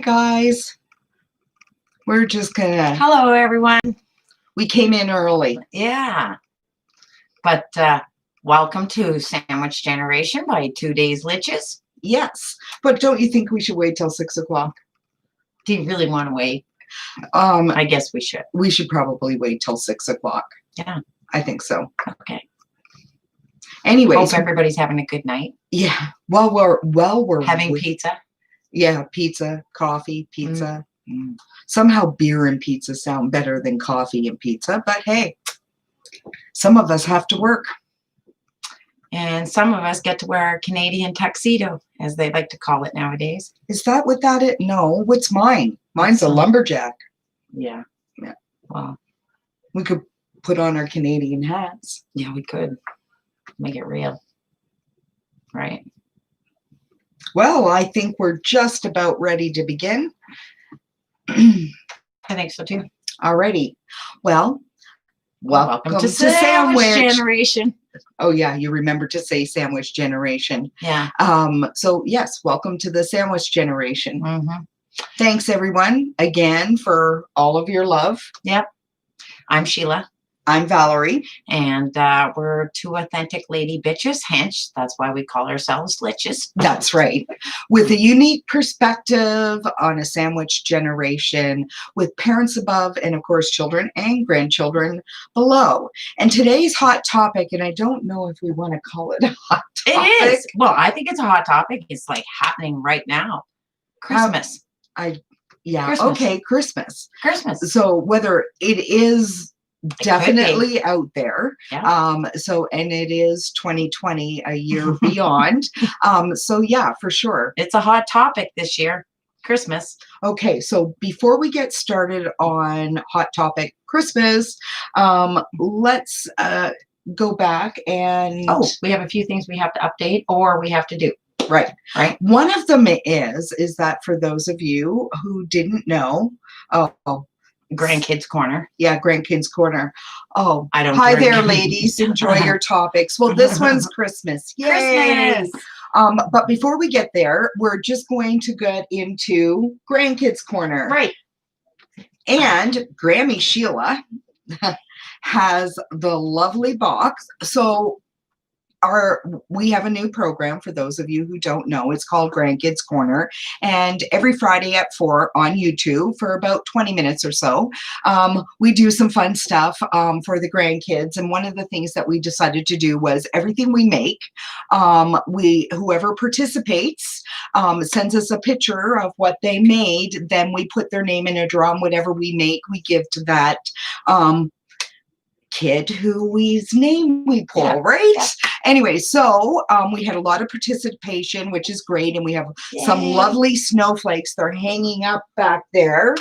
guys. We're just gonna. Hello, everyone. We came in early. Yeah. But welcome to Sandwich Generation by 2 Days Liches. Yes, but don't you think we should wait till 6 o'clock? Do you really want to wait? I guess we should. We should probably wait till 6 o'clock. Yeah. I think so. Okay. Anyways, hope everybody's having a good night. Yeah. We're having pizza. Yeah, pizza, coffee, pizza. Somehow beer and pizza sound better than coffee and pizza, but hey, some of us have to work. And some of us get to wear our Canadian tuxedo, as they like to call it nowadays. Is that what that is? No, what's mine? Mine's a lumberjack. Yeah. Yeah. Well, we could put on our Canadian hats. Yeah, we could. Make it real. Right. Well, I think we're just about ready to begin. I think so too. Alrighty. Well, welcome to Sandwich Generation. Oh yeah, you remember to say Sandwich Generation. Yeah. So yes, welcome to the Sandwich Generation. Thanks everyone again for all of your love. Yep. I'm Sheila. I'm Valerie. And we're two authentic lady bitches, hence that's why we call ourselves Liches. That's right. With a unique perspective on a sandwich generation with parents above and of course children and grandchildren below. And today's hot topic, and I don't know if we want to call it a hot topic. It is. Well, I think it's a hot topic. It's like happening right now. Christmas. Christmas. Okay, Christmas. Christmas. So whether it is definitely out there. Yeah. And it is 2020, a year beyond. So yeah, for sure. It's a hot topic this year, Christmas. Okay, so before we get started on hot topic Christmas, let's go back and we have a few things we have to update or we have to do. Right. Right. One of them is that for those of you who didn't know, Grandkids Corner. Yeah, Grandkids Corner. Oh, I don't. Hi there, ladies. Enjoy your topics. Well, this one's Christmas. Yay! Christmas. But before we get there, we're just going to get into Grandkids Corner. Right. And Grammy Sheila has the lovely box. So we have a new program for those of you who don't know. It's called Grandkids Corner, and every Friday at 4 on YouTube for about 20 minutes or so, we do some fun stuff for the grandkids. And one of the things that we decided to do was everything we make, whoever participates sends us a picture of what they made. Then we put their name in a drum. Whatever we make, we give to that kid whose name we pull, right? Yeah. Anyway, so we had a lot of participation, which is great, and we have some lovely snowflakes. They're hanging up back there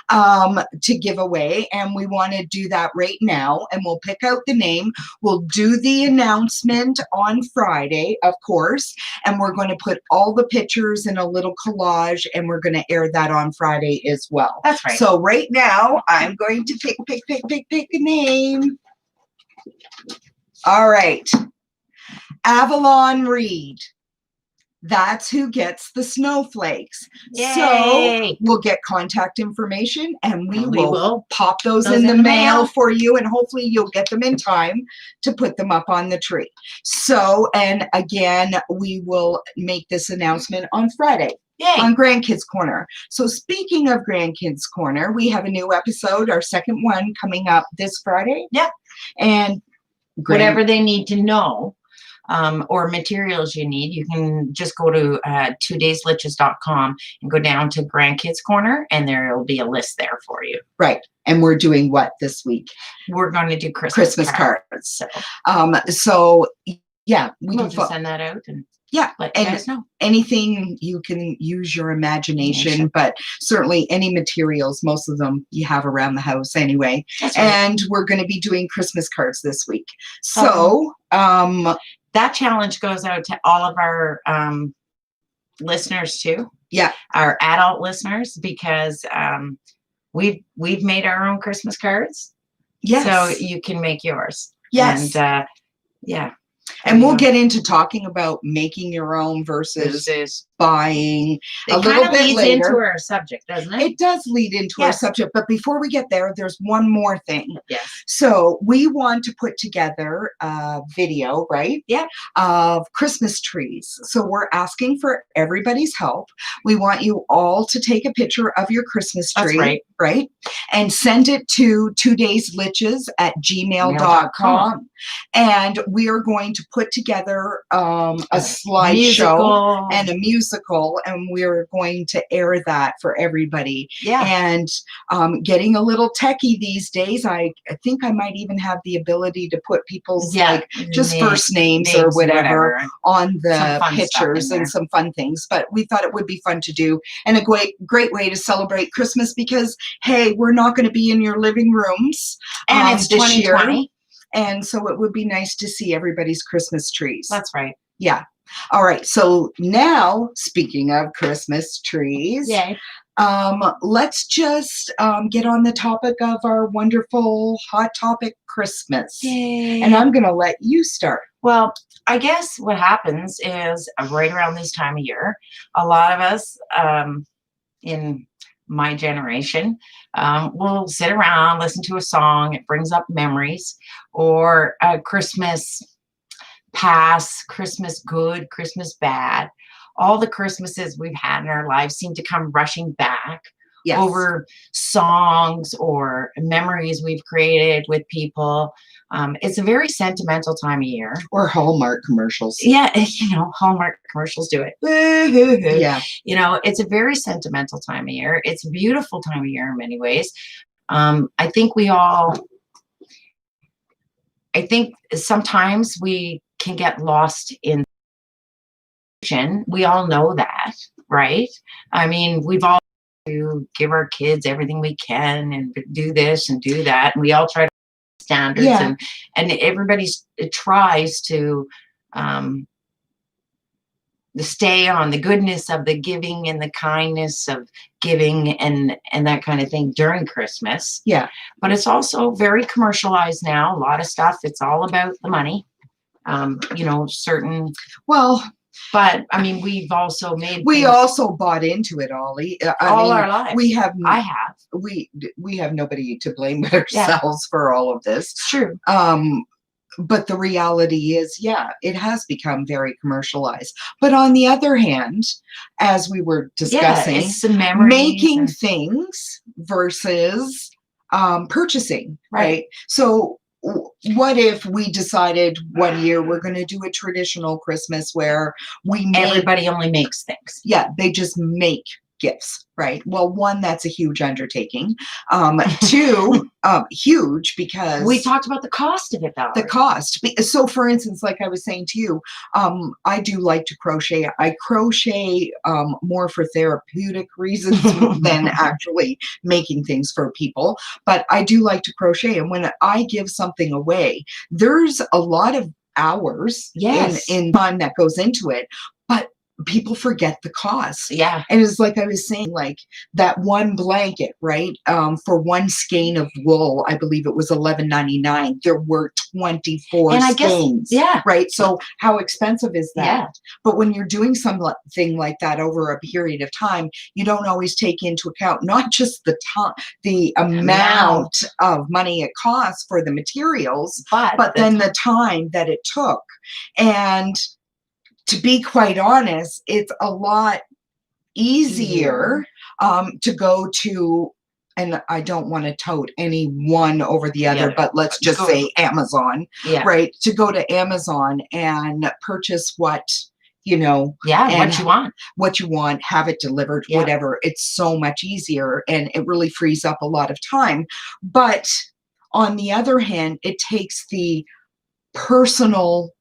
to give away, and we want to do that right now, and we'll pick out the name. We'll do the announcement on Friday, of course, and we're going to put all the pictures in a little collage, and we're going to air that on Friday as well. That's right. So right now, I'm going to pick a name. All right. Avalon Reed. That's who gets the snowflakes. Yay. So we'll get contact information and we will pop those in the mail for you, and hopefully you'll get them in time to put them up on the tree. So, and again, we will make this announcement on Friday. Yay. On Grandkids Corner. So speaking of Grandkids Corner, we have a new episode, our second one, coming up this Friday. Yep. And whatever they need to know or materials you need, you can just go to 2daysliches.com and go down to Grandkids Corner, and there will be a list there for you. Right. And we're doing what this week? We're going to do Christmas cards. So yeah, we'll just send that out and let you guys know. Anything, you can use your imagination, but certainly any materials, most of them you have around the house anyway. That's right. And we're going to be doing Christmas cards this week. So that challenge goes out to all of our listeners too. Yeah. Our adult listeners, because we've made our own Christmas cards. Yes. So you can make yours. Yes. And And we'll get into talking about making your own versus buying a It little kind of bit leads into later. our subject, doesn't it? It does lead into our Yes. subject, but before we get there, there's one more thing. Yes. So we want to put together a video, right? Yeah. Of Christmas trees. So we're asking for everybody's help. We want you all to take a picture of your Christmas That's tree, right. And send it to 2daysliches@gmail.com. gmail.com. And we are going to put together a slideshow Musical. and a musical, and we're going to air that for everybody. Yeah. And getting a little techie these days, I think I might even have the ability to put people's like just first names or whatever on the pictures and some fun things. But we thought it would be fun to do, and a great way to celebrate Christmas, because hey, we're not going to be in your living rooms and it's this year. 2020. And so it would be nice to see everybody's Christmas trees. That's right. Yeah. All right. So now, speaking of Christmas trees, Yay. Let's just get on the topic of our wonderful hot topic, Christmas. Yay. And I'm going to let you start. Well, I guess what happens is right around this time of year, a lot of us in my generation will sit around, listen to a song. It brings up memories, or a Christmas past, Christmas good, Christmas bad. All the Christmases we've had in our lives seem to come rushing back. Yes. Over songs or memories we've created with people. It's a very sentimental time of year. Or Hallmark commercials. Yeah, Hallmark commercials do it. Yeah. It's a very sentimental time of year. It's a beautiful time of year in many ways. I think sometimes we can get lost in. We all know that, right? I mean, we've all to give our kids everything we can and do this and do that, and we all try to standards. Yeah. and everybody tries to stay on the goodness of the giving and the kindness of giving and that kind of thing during Christmas. Yeah. But it's also very commercialized now. A lot of stuff, it's all about the money. But I mean, we've also made. We also bought into it, Ollie. Our lives. I have. We have nobody to blame but ourselves for all of this. It's true. But the reality is, it has become very commercialized. But on the other hand, as we were discussing, it's some memories making things versus purchasing, right? So what if we decided one year we're going to do a traditional Christmas where everybody only makes things? Yeah, they just make gifts, right? Well, one, that's a huge undertaking. Two, huge because we talked about the cost of it, Valerie. The cost. So, for instance, like I was saying to you, I do like to crochet. I crochet more for therapeutic reasons than actually making things for people. But I do like to crochet, and when I give something away, there's a lot of hours in time that goes into it. But people forget the cost. Yeah. And it's like I was saying, like that one blanket, right? For one skein of wool, I believe it was $11.99. There were 24 skeins. Right. So how expensive is that? Yeah. But when you're doing something like that over a period of time, you don't always take into account not just the time, the amount of money it costs for the materials, but then the time that it took. And to be quite honest, it's a lot easier to go to, and I don't want to tote any one over the other, but let's just say Amazon, right? To go to Amazon and purchase what what you want, have it delivered, whatever. It's so much easier, and it really frees up a lot of time. But on the other hand, it takes the personal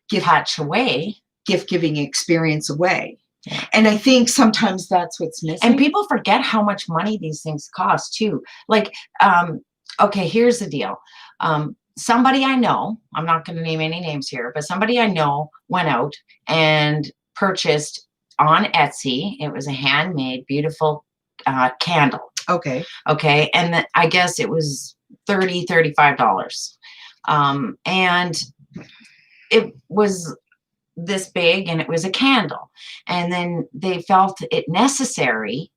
gift-giving experience away. Yeah. And I think sometimes that's what's missing. And people forget how much money these things cost too. Like, okay, here's the deal. Somebody I know, I'm not going to name any names here, but somebody I know went out and purchased on Etsy. It was a handmade, beautiful candle. Okay. Okay. And I guess it was $35. And it was this big and it was a candle. And then they felt it necessary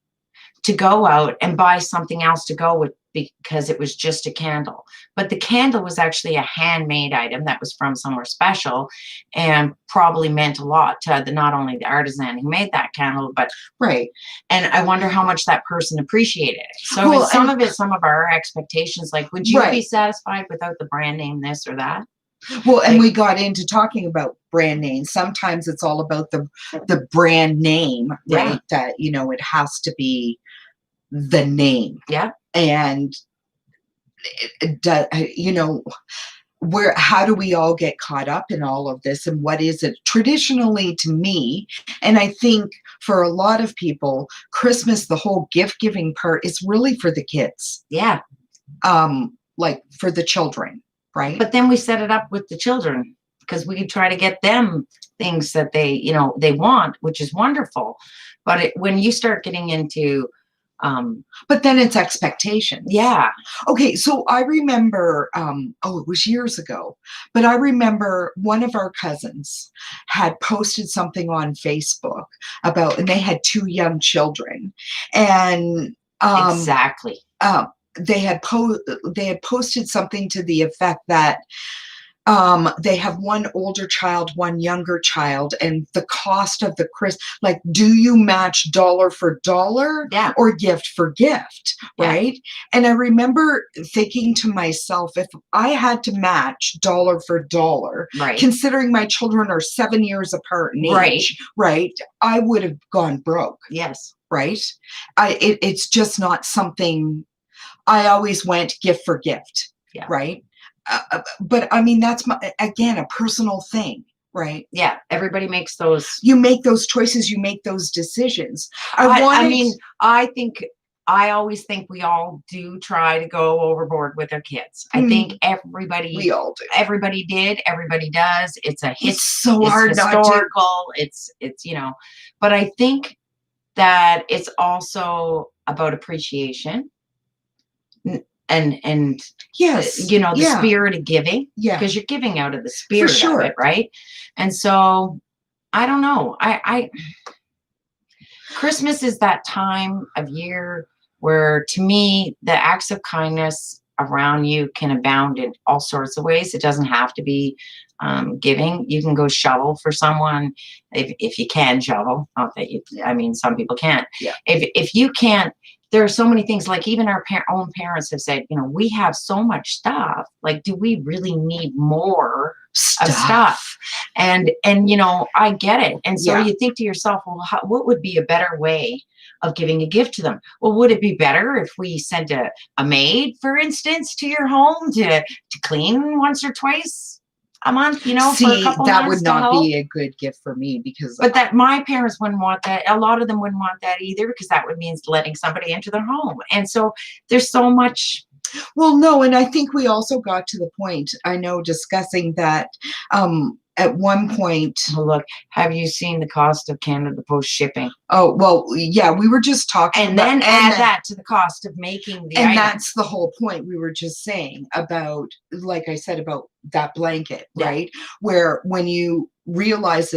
to go out and buy something else to go with because it was just a candle. But the candle was actually a handmade item that was from somewhere special and probably meant a lot to not only the artisan who made that candle, but Right. and I wonder how much that person appreciated it. So Well, is some and- of it some of our expectations? Like, would you be Right. satisfied without the brand name this or that? Well, and Like- we got into talking about brand names. Sometimes it's all about the brand name, right? Yeah. That, it has to be the name. Yeah. And how do we all get caught up in all of this, and what is it traditionally to me? And I think for a lot of people, Christmas, the whole gift giving part, is really for the kids, Yeah. like for the children, right? But then we set it up with the children because we try to get them things that they want, which is wonderful. But when you start getting into, but then it's expectations. yeah, Okay, so I remember, it was years ago, but I remember one of our cousins had posted something on Facebook and they had 2 young children, and exactly. they had posted something to the effect that they have one older child, one younger child, and the cost of the like, do you match dollar for dollar, Yeah. or gift for gift, Yeah. right? And I remember thinking to myself, if I had to match dollar for dollar, Right. considering my children are 7 years apart in Right. age, right, I would have gone broke, Yes. right? It's just not something. I always went gift for gift, Yeah. right? But I mean, that's again a personal thing, right? Yeah. Everybody makes those. You make those choices, you make those decisions. I always think we all do try to go overboard with our kids. I think we all do. everybody did, everybody does. It's It's so it's hard not to. historical. It's but I think that it's also about appreciation and Yes, the spirit of giving, yeah, because you're giving out of the spirit sure. of it, right? And so I don't know. I Christmas is that time of year where, to me, the acts of kindness around you can abound in all sorts of ways. It doesn't have to be giving. You can go shovel for someone if you can shovel. Not that some people can't. Yeah. If you can't, there are so many things. Like, even our own parents have said, we have so much stuff. Like, do we really need more of stuff? And I get it. And so you think to yourself, well, what would be a better way of giving a gift to them? Well, would it be better if we sent a maid, for instance, to your home to clean once or twice a month, for a couple that months would not help? be a good gift for me, because But that my parents wouldn't want that. A lot of them wouldn't want that either, because that would mean letting somebody into their home. And so there's so much. Well, no, and I think we also got to the point, I know, discussing that at one point. Oh, look, have you seen the cost of Canada Post shipping? Oh, well, yeah, we were just talking And then add that to the cost of making the item. that's the whole point. We were just saying about, like I said, about that blanket, right? Where when you realize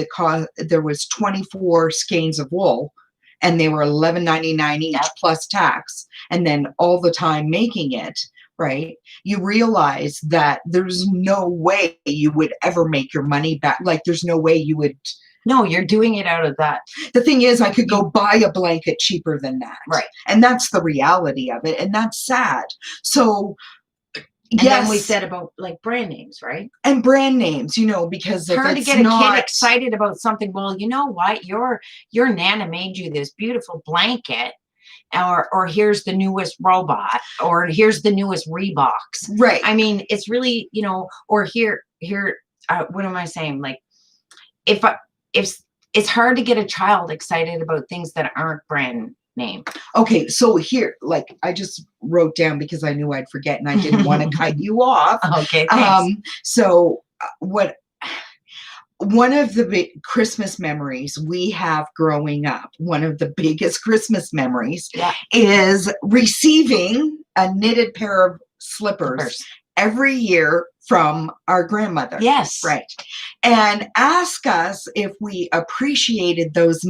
there was 24 skeins of wool, and they were $11.99 each plus tax, and then all the time making it, right? You realize that there's no way you would ever make your money back. Like, there's no way you would. No, you're doing it out of that. The thing is, I could go buy a blanket cheaper than that. Right. And that's the reality of it. And that's sad. So, and then we said about, like, brand names, right? And brand names, because if hard to it's get not, a kid excited about something. Well, you know what? Your Nana made you this beautiful blanket, or here's the newest robot, or here's the newest Reeboks. Right. I mean, it's really, or here, what am I saying? Like, if it's hard to get a child excited about things that aren't brand name. Okay, so here, like, I just wrote down because I knew I'd forget, and I didn't want to cut you off. Okay, thanks. So one of the big Christmas memories we have growing up, one of the biggest Christmas memories, is receiving a knitted pair of slippers every year from our grandmother. Yes. Right. And ask us if we appreciated those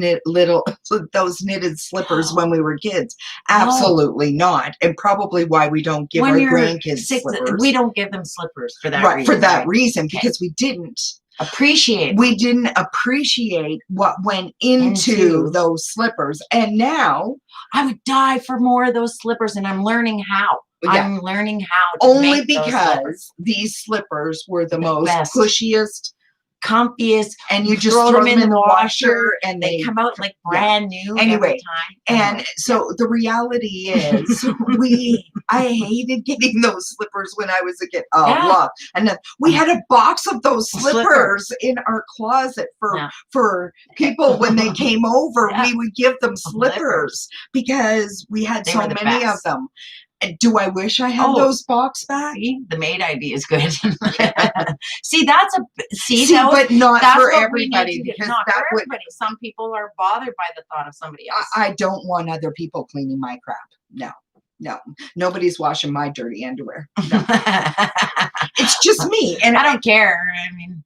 those knitted slippers when we were kids. Absolutely not. And probably why we don't give When our you're grandkids 6, slippers. we don't give them slippers for that right, reason. for that right? reason, Okay. because we didn't Appreciate. we didn't appreciate what went into those slippers. And now I would die for more of those slippers, and I'm learning how. Yeah. I'm learning how to only make those slippers. because these slippers were the most best. pushiest, comfiest, and you just throw them in the washer and they come out like brand new Anyway, every time. And so the reality is I hated getting those slippers when I was a kid. Oh, love. And then we had a box of those slippers in our closet for people when they came over. We would give them slippers because we had so many of them. Do I wish I had those box back? See, the maid idea is good. See, but not for everybody, because not for everybody. Some people are bothered by the thought of somebody else. I don't want other people cleaning my crap. No, nobody's washing my dirty underwear. No. It's just me, and I don't care. I mean,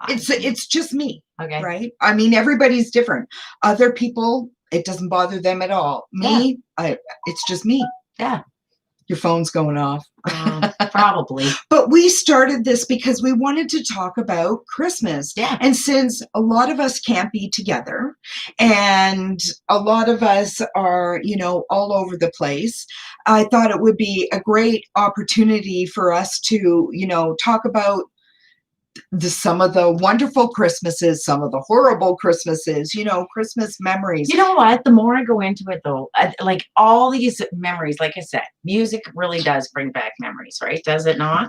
it's just me. Okay, right? I mean, everybody's different. Other people, it doesn't bother them at all. Me, it's just me. Yeah. Your phone's going off. Probably. But we started this because we wanted to talk about Christmas. Yeah. And since a lot of us can't be together and a lot of us are, all over the place, I thought it would be a great opportunity for us to, talk about some of the wonderful Christmases, some of the horrible Christmases, Christmas memories. You know what? The more I go into it, though, like all these memories, like I said, music really does bring back memories, right? Does it not?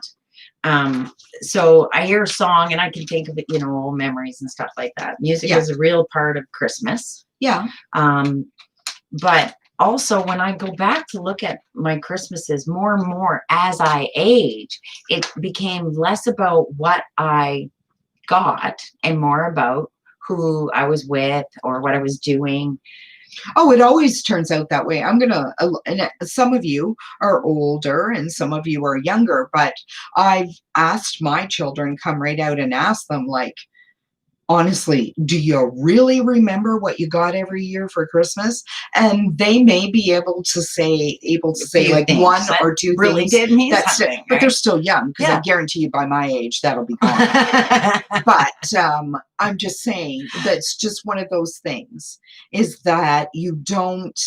So I hear a song and I can think of it, old memories and stuff like that. Music is a real part of Christmas. Yeah. But also, when I go back to look at my Christmases more and more as I age, it became less about what I got and more about who I was with or what I was doing. Oh, it always turns out that way. and some of you are older and some of you are younger, but I've asked my children, come right out and ask them, like, honestly, do you really remember what you got every year for Christmas? And they may be able to say like one or two really things. Did mean something, but they're still young, because I guarantee you by my age that'll be gone. But I'm just saying that's just one of those things, is that you don't.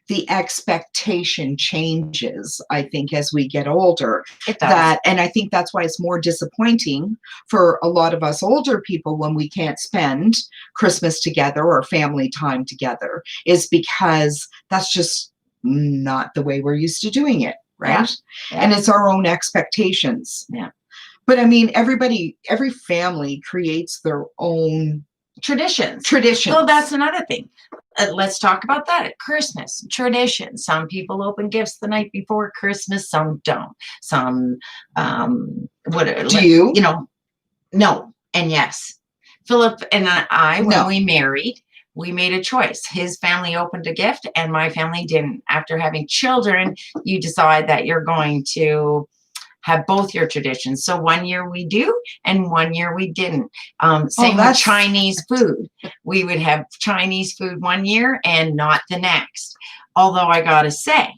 The expectation changes, I think, as we get older. It does. And I think that's why it's more disappointing for a lot of us older people when we can't spend Christmas together or family time together, is because that's just not the way we're used to doing it, right? Yeah. And it's our own expectations. Yeah. But I mean, every family creates their own traditions. So that's another thing. Let's talk about that at Christmas. Traditions. Some people open gifts the night before Christmas. Some don't. Some, do you? No and yes. Philip and I, when we married, we made a choice. His family opened a gift and my family didn't. After having children, you decide that you're going to have both your traditions. So one year we do, and one year we didn't. Same with Chinese food. We would have Chinese food one year and not the next. Although I gotta say,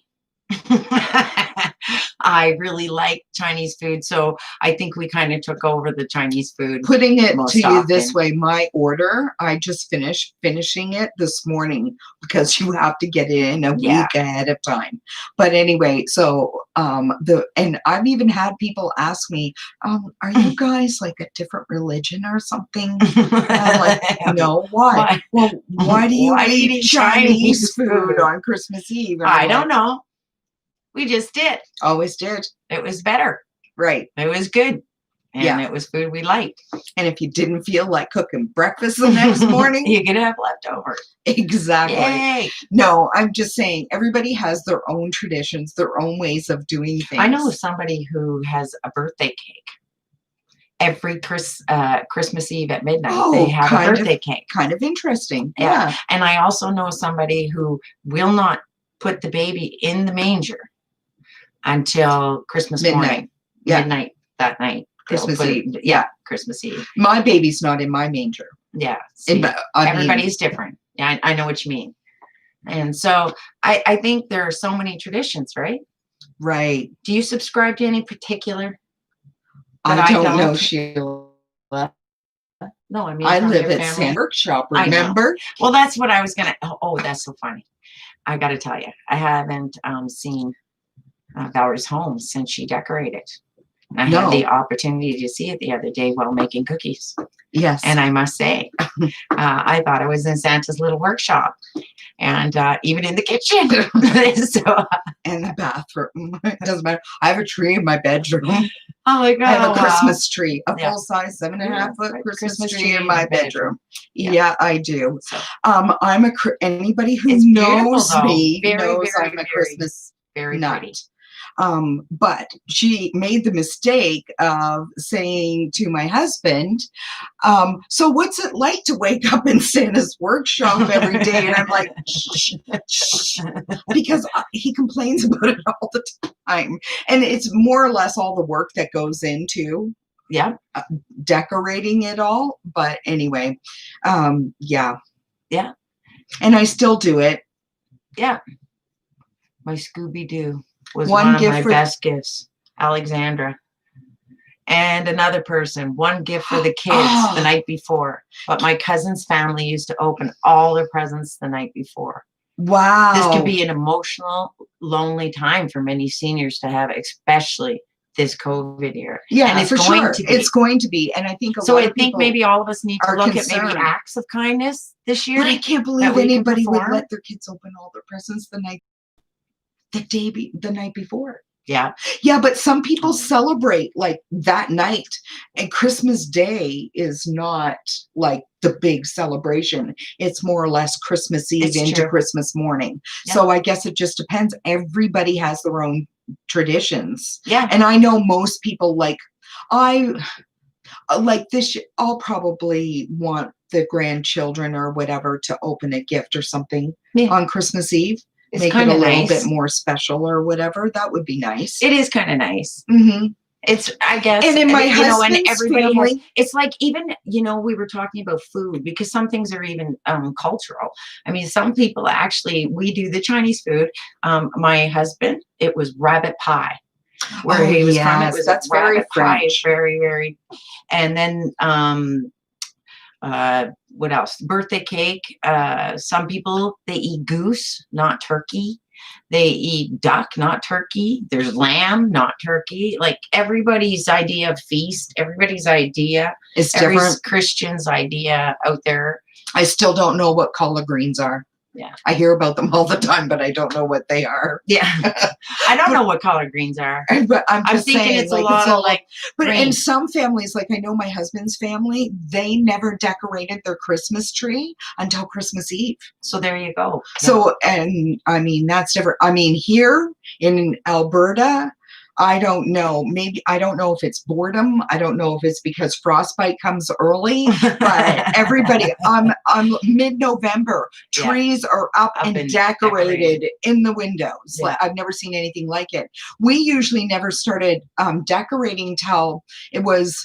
I really like Chinese food, so I think we kind of took over the Chinese food. Putting it to you this way, my order, I just finishing it this morning, because you have to get it in a week ahead of time. But anyway, so and I've even had people ask me, are you guys like a different religion or something? And I'm like, no, why? Well, why do you eat Chinese food on Christmas Eve? And I don't know. We just did. Always did. It was better. Right. It was good. And it was food we liked. And if you didn't feel like cooking breakfast the next morning, you could have leftovers. Exactly. Yay. No, I'm just saying, everybody has their own traditions, their own ways of doing things. I know somebody who has a birthday cake. Every Christmas Eve at midnight, they have a birthday cake. Kind of interesting. Yeah. And I also know somebody who will not put the baby in the manger until Christmas morning. Yeah. Midnight. that night. They'll Christmas put- Eve. Yeah, Christmas Eve. My baby's not in my manger. Yeah. In see, my- I mean, everybody's different. Yeah, I know what you mean. And so I think there are so many traditions, right? right. Do you subscribe to any particular? But I I don't know, don't. Sheila. No, I mean, I from live your at family. Sand Workshop, I know. remember? Well, that's what I was gonna. Oh, that's so funny. I got to tell you, I haven't seen Valerie's home since she decorated. And I had the No. opportunity to see it the other day while making cookies. Yes. And I must say, I thought I was in Santa's little workshop, and even in the kitchen. So, and the bathroom. It doesn't matter. I have a tree in my bedroom. oh my God, I have a wow. Christmas tree, a Yeah. full size 7.5-foot Right, Christmas tree in my bedroom. Yeah. Yeah, I do. So, I'm anybody who It's beautiful, knows though. me Very, knows very, I'm a very Christmas very nut. pretty. But she made the mistake of saying to my husband, so what's it like to wake up in Santa's workshop every day? And I'm like, shh, shh, because he complains about it all the time. And it's more or less all the work that goes into Yeah. decorating it all. But anyway, yeah. Yeah. And I still do it. Yeah. My Scooby-Doo was One one of gift my for- best gifts. Alexandra. And another person, one gift for the kids the night before. But my cousin's family used to open all their presents the night before. Wow. This could be an emotional, lonely time for many seniors to have, especially this COVID year. Yeah, and it's for going sure. to be. It's going to be. And I think So lot I of think people maybe all of us need to are look at maybe concerned. acts of kindness this year. But I can't believe we can anybody would perform. let their kids open all their presents the night before. Yeah. Yeah, but some people celebrate like that night, and Christmas Day is not like the big celebration. It's more or less Christmas Eve It's into true. Christmas morning. Yeah. So I guess it just depends. Everybody has their own traditions. Yeah. And I know most people like this. I'll probably want the grandchildren or whatever to open a gift or something Yeah. on Christmas Eve. It's Make it kind a of little nice. bit more special or whatever. That would be nice. It is kind of nice. Mm-hmm. It's, I guess, And in my and husband's everybody has, family, it's like even, we were talking about food because some things are even cultural. I mean, some people actually, we do the Chinese food. My husband, it was rabbit pie. Where Oh, he was from, it yes, was that's a very rabbit pie. It's French. very, very, and then what else? Birthday cake. Some people, they eat goose, not turkey. They eat duck, not turkey. There's lamb, not turkey. Like everybody's idea of feast, everybody's idea, it's every different. Christian's idea out there. I still don't know what collard greens are. Yeah. I hear about them all the time, but I don't know what they are. Yeah. I don't know what collard greens are. But I'm I'm just thinking saying, it's a lot of like, But in greens. some families, like I know my husband's family, they never decorated their Christmas tree until Christmas Eve. so there you go. So, and I mean, that's different. I mean, here in Alberta, I don't know. Maybe, I don't know if it's boredom. I don't know if it's because frostbite comes early, but everybody, on mid-November, Yeah. trees are up and and decorated in the windows. Yeah. Like, I've never seen anything like it. We usually never started decorating till it was,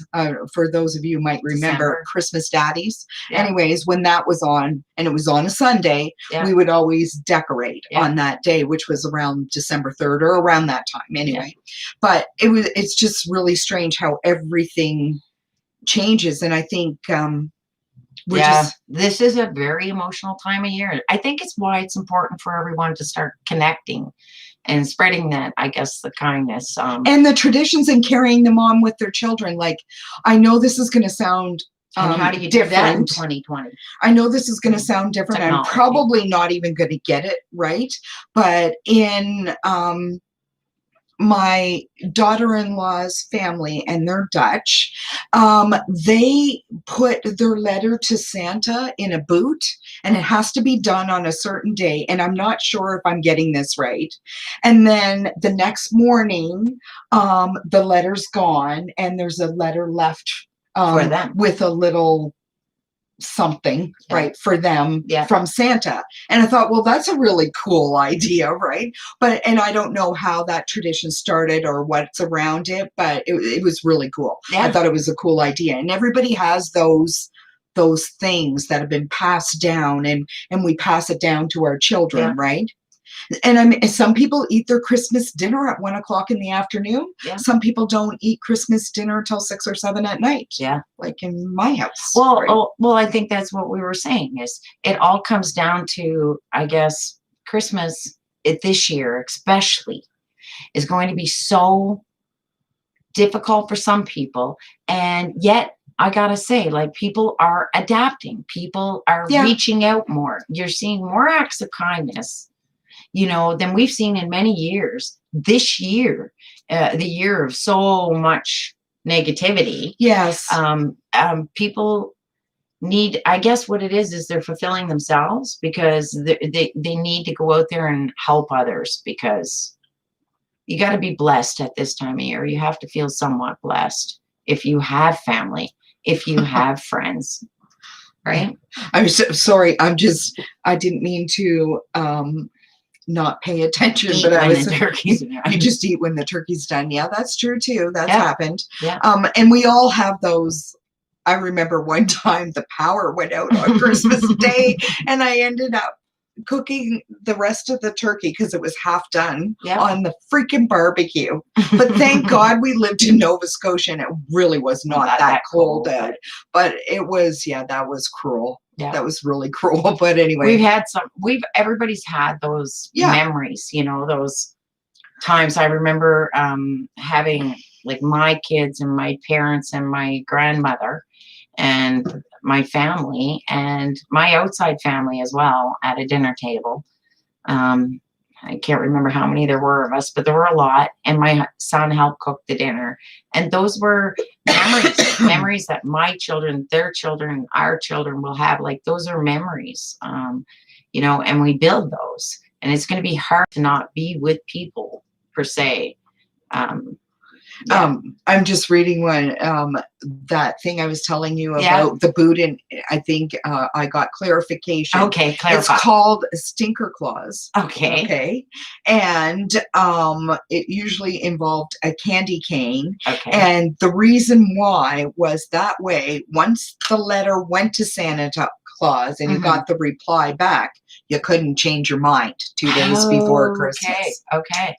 for those of you who might remember, December. Christmas Daddies. Yeah. Anyways, when that was on, and it was on a Sunday, Yeah. we would always decorate Yeah. on that day, which was around December 3rd or around that time anyway. But it's just really strange how everything changes. And I think we're just, this is a very emotional time of year. I think it's why it's important for everyone to start connecting and spreading that, I guess, the kindness. and the traditions and carrying them on with their children. Like, I know this is going to sound and how do you do that in different. 2020? I know this is going to sound different. I'm Technology. probably not even going to get it right. But in my daughter-in-law's family, and they're Dutch, they put their letter to Santa in a boot, and it has to be done on a certain day. And I'm not sure if I'm getting this right. And then the next morning, the letter's gone, and there's a letter left For them. with a little something, Yeah. right, for them Yeah. from Santa. And I thought, well, that's a really cool idea, right? And I don't know how that tradition started or what's around it, but it was really cool. I Yeah. thought it was a cool idea. And everybody has those things that have been passed down, and we pass it down to our children, Yeah. right? And some people eat their Christmas dinner at 1 o'clock in the afternoon. Yeah. Some people don't eat Christmas dinner till 6 or 7 at night. Yeah. Like in my house. Well, right? well, I think that's what we were saying is it all comes down to, I guess, Christmas this year, especially, is going to be so difficult for some people. And yet, I gotta say, like, people are adapting. People are Yeah. reaching out more. You're seeing more acts of kindness, than we've seen in many years. This year, the year of so much negativity. Yes. People need, I guess what it is they're fulfilling themselves because they need to go out there and help others, because you got to be blessed at this time of year. You have to feel somewhat blessed if you have family, if you have friends, right? I'm so sorry. I didn't mean to not pay attention, Eat but I when was the turkey's done. you just eat when the turkey's done. Yeah, that's true too. That's Yeah. happened. Yeah. And we all have those. I remember one time the power went out on Christmas Day, and I ended up cooking the rest of the turkey because it was half done Yeah. on the freaking barbecue. But thank God we lived in Nova Scotia, and it really was not that cold out. But it was, that was cruel. Yeah. That was really cruel. But anyway, everybody's had those Yeah. memories, those times. I remember having like my kids and my parents and my grandmother and my family and my outside family as well at a dinner table. I can't remember how many there were of us, but there were a lot. And my son helped cook the dinner. And those were memories that my children, their children, our children will have. Like, those are memories, and we build those. And it's going to be hard to not be with people, per se. I'm just reading one, that thing I was telling you about Yeah. the boot, and I think I got clarification. Okay, clarify. It's called Stinker Claus. Okay. Okay. And it usually involved a candy cane. Okay. And the reason why was that way, once the letter went to Santa Claus and you Mhm. got the reply back, you couldn't change your mind 2 days before Christmas. Okay.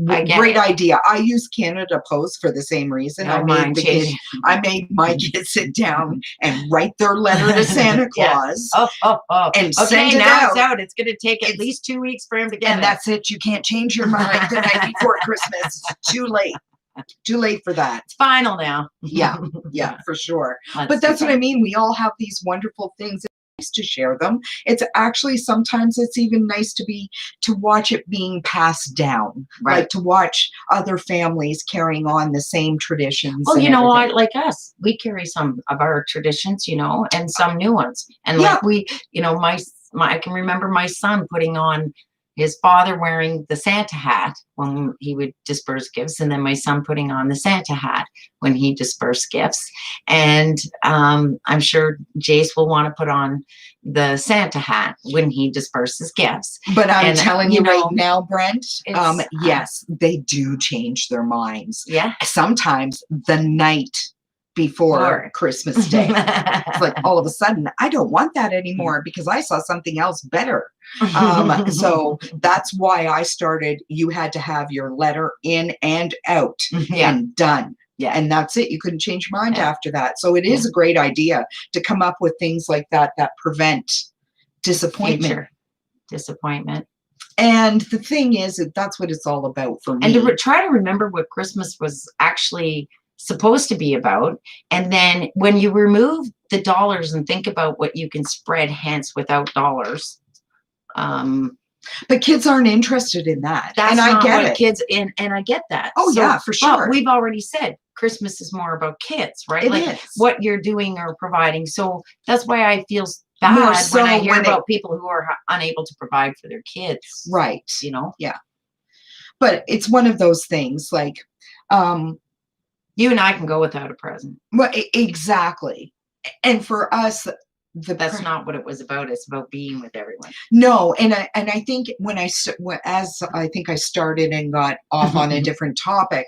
I get Great it. idea. I use Canada Post for the same reason. Don't mind changing. I made my kids sit down and write their letter to Santa Yeah. Claus. Oh. And Okay, send it now out. it's out. It's going to take at It's- least 2 weeks for him to get And it. that's it. You can't change your mind the night before Christmas. It's too late. Too late for that. It's final now. Yeah, for sure. But that's what I mean. We all have these wonderful things. It's nice to share them. It's actually, sometimes it's even nice to watch it being passed down. Right. Like to watch other families carrying on the same traditions. Well, and you know what? everything. Like us, we carry some of our traditions, and some new ones. And Yeah. like I can remember my son putting on his father wearing the Santa hat when he would disperse gifts, and then my son putting on the Santa hat when he dispersed gifts. And I'm sure Jace will want to put on the Santa hat when he disperses gifts. But I'm And, telling you right now, Brent, it's, yes, they do change their minds. Yeah. Sometimes the night before Sure. Christmas Day. It's like all of a sudden, I don't want that anymore because I saw something else better. So that's why I started. You had to have your letter in and out Yeah. and done. Yeah. And that's it. You couldn't change your mind Yeah. after that. So it is a great idea to come up with things like that prevent disappointment. Future disappointment. And the thing is that that's what it's all about for me. And to try to remember what Christmas was actually supposed to be about. And then when you remove the dollars and think about what you can spread hence without dollars, but kids aren't interested in that. that's And I not get what it. kids, and I get that. Oh, yeah, for sure. But we've already said Christmas is more about kids, right? It like is. what you're doing or providing. So that's why I feel More bad so when I hear when about people who are unable to provide for their kids. Right. But it's one of those things like, You and I can go without a present. well, exactly. And for us, That's not what it was about. It's about being with everyone. No, and I think as I think I started and got off on a different topic,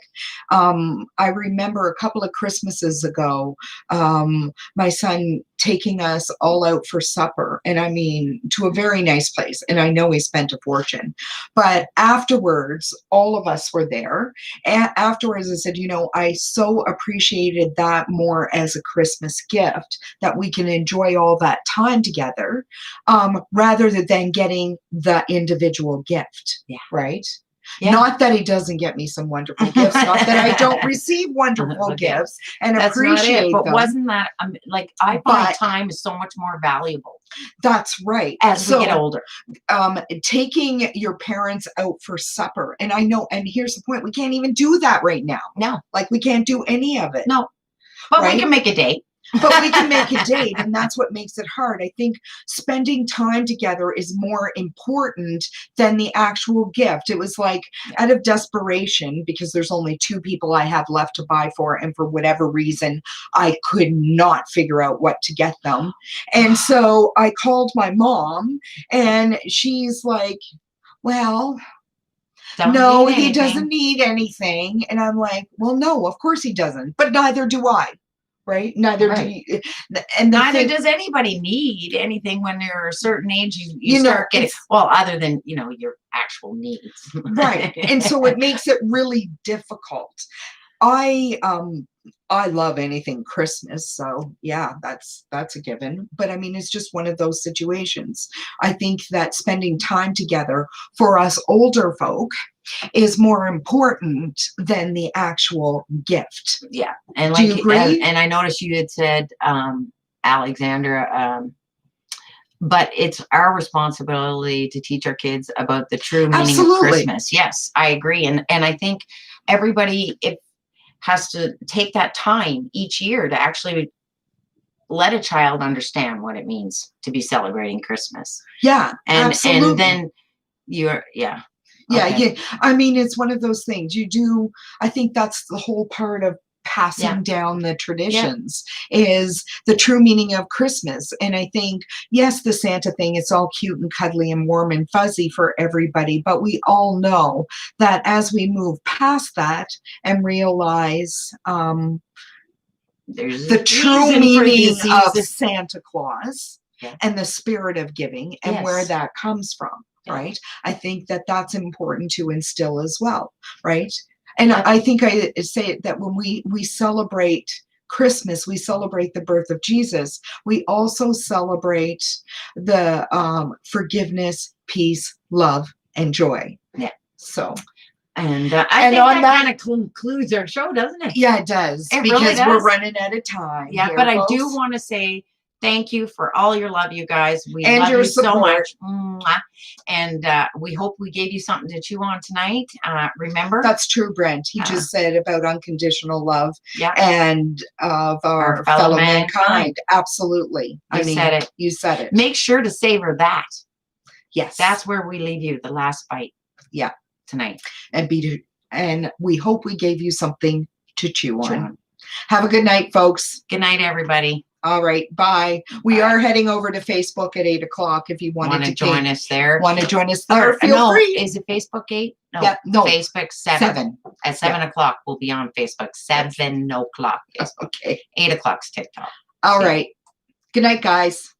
I remember a couple of Christmases ago, my son taking us all out for supper, and I mean to a very nice place, and I know he spent a fortune, but afterwards, all of us were there, and afterwards I said, you know, I so appreciated that more as a Christmas gift, that we can enjoy all that time together, rather than getting the individual gift. Yeah. Right. Yeah. Not that he doesn't get me some wonderful gifts, not that I don't receive wonderful gifts and That's appreciate not it. But them. wasn't that like I find time is so much more valuable That's right. as we get older. Taking your parents out for supper, and I know, and here's the point: we can't even do that right now. No, like we can't do any of it. No, but right? we can make a date. But we can make a date, and that's what makes it hard. I think spending time together is more important than the actual gift. It was like out of desperation, because there's only 2 people I have left to buy for, and for whatever reason, I could not figure out what to get them. And so I called my mom, and she's like, well, no, he doesn't need anything. And I'm like, well, no, of course he doesn't, but neither do I. Right? Neither do you, and neither does anybody need anything when you're a certain age. You start getting, well, other than, you know, your actual needs. Right. And so it makes it really difficult. I love anything Christmas, so yeah, that's a given. But I mean, it's just one of those situations. I think that spending time together for us older folk is more important than the actual gift. Yeah. And do you agree? And I noticed you had said, Alexandra, but it's our responsibility to teach our kids about the true meaning of Christmas. Yes, I agree. And I think everybody has to take that time each year to actually let a child understand what it means to be celebrating Christmas. Yeah, absolutely. And then you're, yeah. Yeah. I mean, it's one of those things I think that's the whole part of passing down the traditions is the true meaning of Christmas. And I think, yes, the Santa thing, it's all cute and cuddly and warm and fuzzy for everybody, but we all know that as we move past that and realize there's the true meaning of Santa Claus and the spirit of giving and where that comes from, right? I think that that's important to instill as well, right? And I think I say that when we celebrate Christmas, we celebrate the birth of Jesus. We also celebrate the forgiveness, peace, love, and joy. Yeah. So. And I think that kind of concludes our show, doesn't it? Yeah, it does. Because we're running out of time. Yeah, but I do want to say thank you for all your love, you guys. We love you so much. And we hope we gave you something to chew on tonight. Remember? That's true, Brent. He just said about unconditional love and of our fellow mankind. Absolutely. You said it. Make sure to savor that. Yes. That's where we leave you, the last bite. Yeah. Tonight. And we hope we gave you something to chew on. Have a good night, folks. Good night, everybody. All right. Bye. We are heading over to Facebook at 8:00 if you want to join us there. Want to join us there? Feel free. Is it Facebook 8? No. Yeah, no. Facebook 7. At 7:00 we'll be on Facebook. 7:00. Okay. 8:00's TikTok. All right. Good night, guys.